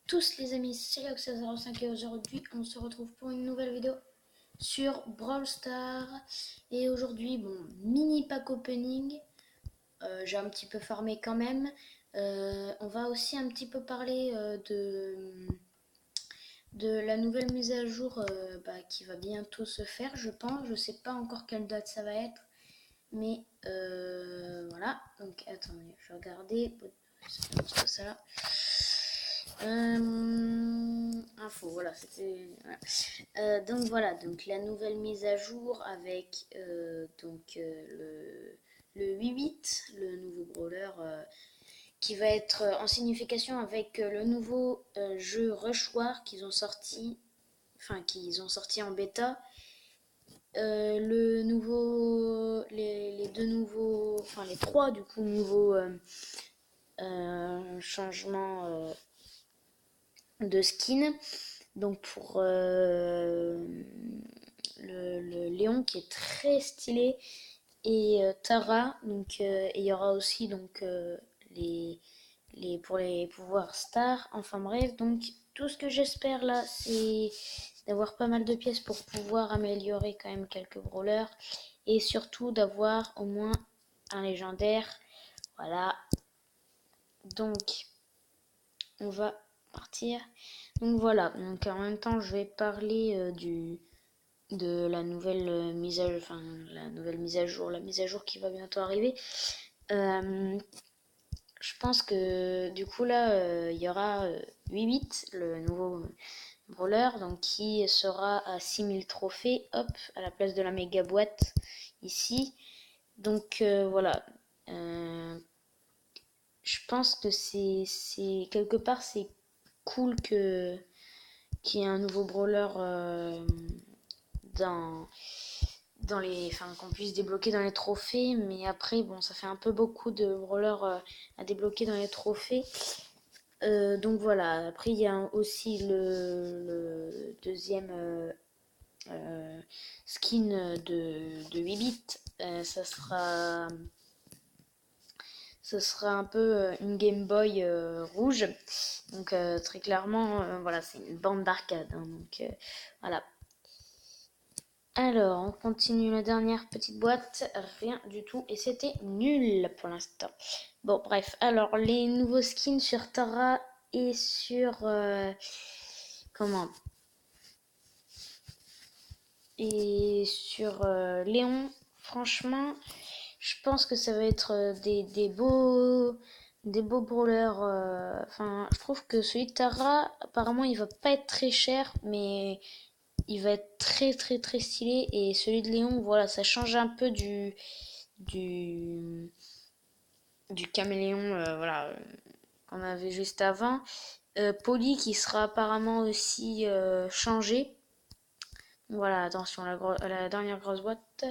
tous les amis, c'est Lox05 et aujourd'hui on se retrouve pour une nouvelle vidéo sur Brawl Stars. Et aujourd'hui, bon, mini pack opening, j'ai un petit peu farmé quand même. On va aussi un petit peu parler de la nouvelle mise à jour qui va bientôt se faire, je pense. Je sais pas encore quelle date ça va être, mais voilà. Donc attendez, je vais regarder. C'est un petit peu ça là. Info, voilà, c'était. Voilà. Donc voilà, donc la nouvelle mise à jour avec le 8-8, le nouveau brawler qui va être en signification avec le nouveau jeu Rush War qu'ils ont sorti, en bêta. Le nouveau, les deux nouveaux, enfin les trois du coup nouveaux changements de skin. Donc pour le Léon qui est très stylé et Tara. Donc il y aura aussi donc pour les pouvoirs stars. Enfin bref, donc tout ce que j'espère là, c'est d'avoir pas mal de pièces pour pouvoir améliorer quand même quelques brawlers et surtout d'avoir au moins un légendaire. Voilà. Donc on va partir. Donc voilà. Donc en même temps, je vais parler de la nouvelle mise à jour, la mise à jour qui va bientôt arriver. Je pense que du coup là, il y aura 8-8, le nouveau brawler, donc qui sera à 6000 trophées, hop, à la place de la méga boîte ici. Donc voilà. Je pense que c'est quelque part c'est cool qu'il y ait un nouveau brawler dans les, enfin qu'on puisse débloquer dans les trophées, mais après bon, ça fait un peu beaucoup de brawlers à débloquer dans les trophées. Donc voilà, après il y a aussi le deuxième skin de 8 bits. Ça sera un peu une Game Boy rouge. Donc très clairement, voilà, c'est une bande d'arcade. Hein, donc voilà. Alors, on continue la dernière petite boîte. Rien du tout. Et c'était nul pour l'instant. Bon, bref. Alors, les nouveaux skins sur Tara et sur... comment Et sur Léon. Franchement, je pense que ça va être des beaux brawlers. Enfin, je trouve que celui de Tara, apparemment, il va pas être très cher, mais il va être très très très stylé. Et celui de Léon, voilà, ça change un peu du, du caméléon, voilà, qu'on avait juste avant. Polly qui sera apparemment aussi changé. Voilà, attention, la dernière grosse boîte.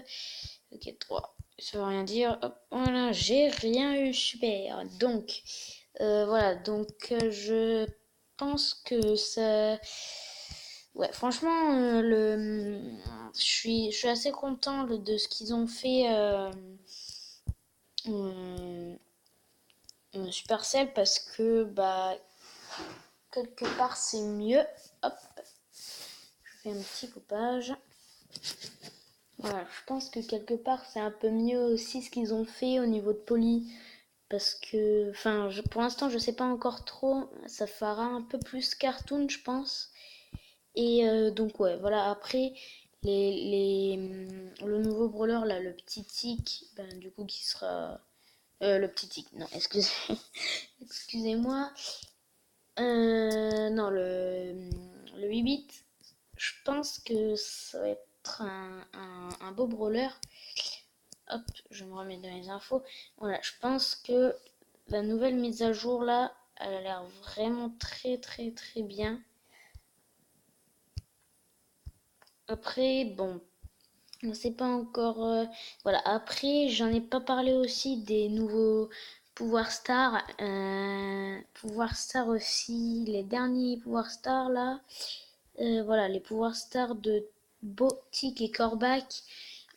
Ok, 3. Ça veut rien dire. Hop, voilà, j'ai rien eu. Super. Donc, voilà. Donc, je pense que ça... Ouais, franchement, je suis assez content de ce qu'ils ont fait euh, Supercell parce que, bah, quelque part, c'est mieux. Hop, je fais un petit coupage. Voilà, je pense que quelque part c'est un peu mieux aussi ce qu'ils ont fait au niveau de Poly. Parce que, enfin, pour l'instant je sais pas encore trop. Ça fera un peu plus cartoon, je pense. Et donc ouais, voilà. Après le nouveau brawler là, le petit tic, ben, du coup qui sera le petit tic. Non, excusez-moi. Non, le 8 bits. Je pense que ça va être un beau brawler. Hop, je me remets dans les infos. Voilà, je pense que la nouvelle mise à jour là, elle a l'air vraiment très très très bien. Après, bon, on sait pas encore. Voilà, après, j'en ai pas parlé aussi des nouveaux pouvoirs stars. Pouvoirs stars aussi, les derniers pouvoirs stars là. Voilà, les pouvoirs stars de Botic et Corbac.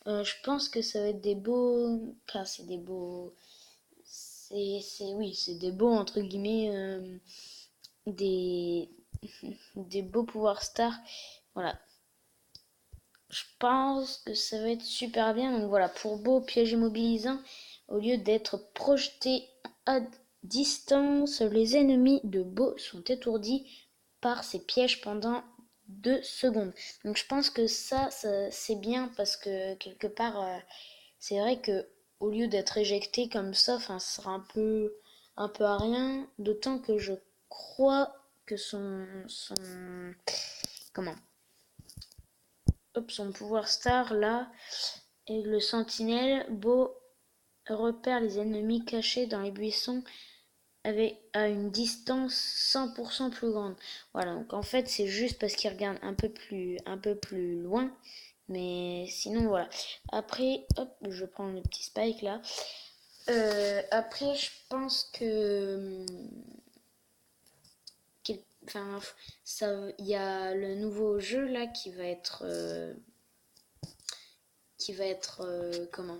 Je pense que ça va être des beaux. Enfin, c'est des beaux. Oui, c'est des beaux entre guillemets des, des beaux pouvoirs stars. Voilà, je pense que ça va être super bien. Donc voilà, pour beau piège immobilisant, au lieu d'être projeté à distance, les ennemis de Beau sont étourdis par ces pièges pendant 2 secondes. Donc je pense que ça c'est bien parce que quelque part, c'est vrai que au lieu d'être éjecté comme ça, ça sera un peu à rien. D'autant que je crois que comment, hop, son pouvoir star là, et le sentinelle, Beau repère les ennemis cachés dans les buissons avec à une distance 100% plus grande. Voilà, donc en fait c'est juste parce qu'il regarde un peu plus loin, mais sinon voilà. Après, hop, je prends le petit spike là. Après, je pense que, enfin, ça, il y a le nouveau jeu là qui va être comment,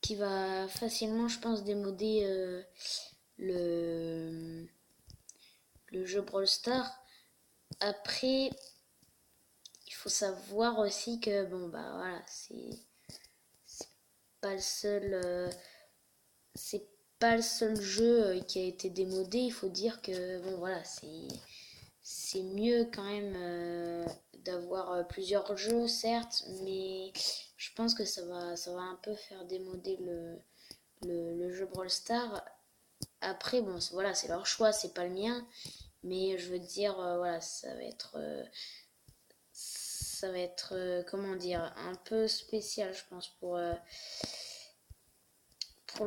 qui va facilement, je pense, démoder le le jeu Brawl Stars. Après, il faut savoir aussi que bon bah voilà, c'est pas le seul c'est pas le seul jeu qui a été démodé. Il faut dire que bon voilà, c'est mieux quand même d'avoir plusieurs jeux certes, mais je pense que ça va un peu faire démoder le jeu Brawl Stars. Après bon voilà, c'est leur choix, c'est pas le mien, mais je veux dire voilà, ça va être comment dire, un peu spécial, je pense, pour le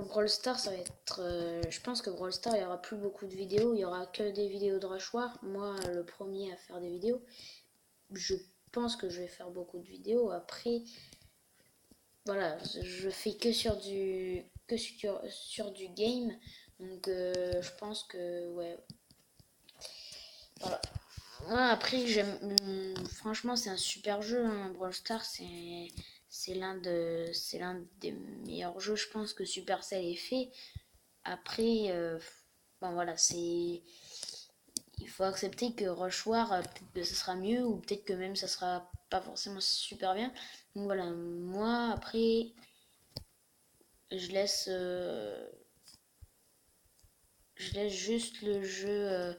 Brawl Stars. Ça va être, je pense que Brawl Stars, il y aura plus beaucoup de vidéos, il y aura que des vidéos de Rushoir. Moi, le premier à faire des vidéos, je pense que je vais faire beaucoup de vidéos. Après, voilà, je fais sur du game, donc je pense que ouais, voilà. Ouais, après, franchement, c'est un super jeu, hein. Brawl Stars, c'est l'un des meilleurs jeux, je pense, que Supercell ait fait. Après, bon, voilà, il faut accepter que Rush War, peut-être que ça sera mieux, ou peut-être que même ça sera pas forcément super bien. Donc voilà, moi, après, je laisse, euh, je laisse juste le jeu.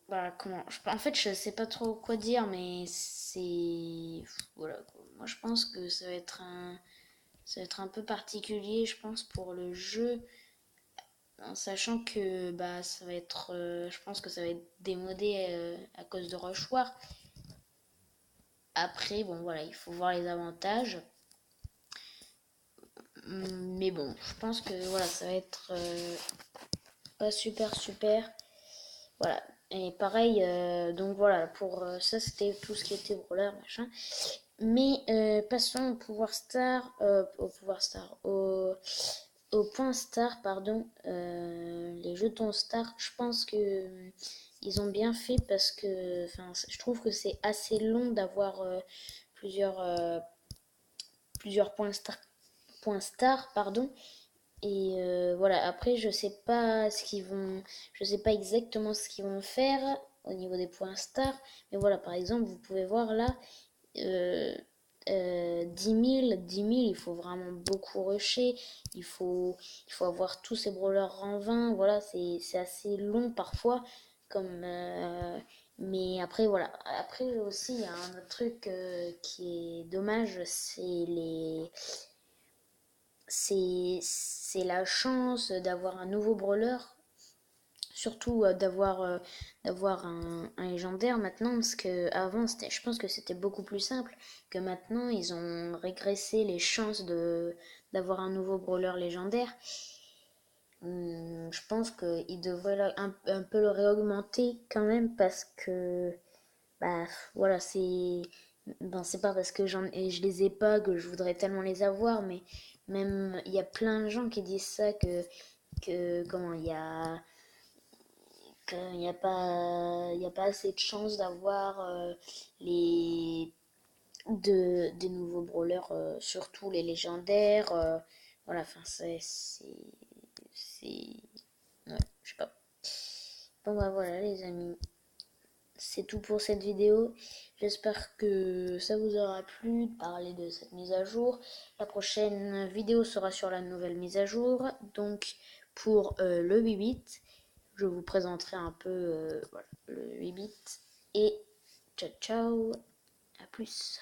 Bah, comment en fait, je sais pas trop quoi dire, mais c'est. Voilà, quoi. Moi, je pense que ça va être un peu particulier, je pense, pour le jeu, en sachant que bah, ça va être. Je pense que ça va être démodé à cause de Rush War. Après, bon, voilà, il faut voir les avantages. Mais bon, je pense que voilà, ça va être pas super super. Voilà. Et pareil, donc voilà, pour ça c'était tout ce qui était brawler, machin. Mais passons au pouvoir star, au point star, pardon, les jetons star. Je pense que ils ont bien fait parce que, enfin, je trouve que c'est assez long d'avoir plusieurs plusieurs points star, pardon. Et voilà, après je sais pas exactement ce qu'ils vont faire au niveau des points stars, mais voilà, par exemple, vous pouvez voir là, euh, 10 000, il faut vraiment beaucoup rusher, il faut avoir tous ces brawlers rang 20, voilà, c'est assez long parfois, comme, mais après, voilà, après aussi, il y a un autre truc qui est dommage, c'est la chance d'avoir un nouveau brawler, surtout d'avoir un légendaire maintenant, parce que avant je pense que c'était beaucoup plus simple, que maintenant ils ont régressé les chances de d'avoir un nouveau brawler légendaire. Je pense qu'ils devraient un peu le réaugmenter quand même, parce que bah voilà, c'est pas parce que je les ai pas que je voudrais tellement les avoir, mais même il y a plein de gens qui disent ça, que comment il y a pas assez de chances d'avoir les des nouveaux brawlers, surtout les légendaires, voilà, enfin c'est Ouais, je sais pas. Bon bah voilà les amis, c'est tout pour cette vidéo. J'espère que ça vous aura plu de parler de cette mise à jour. La prochaine vidéo sera sur la nouvelle mise à jour. Donc pour le 8 bits, je vous présenterai un peu voilà, le 8 bits. Et ciao ciao, à plus.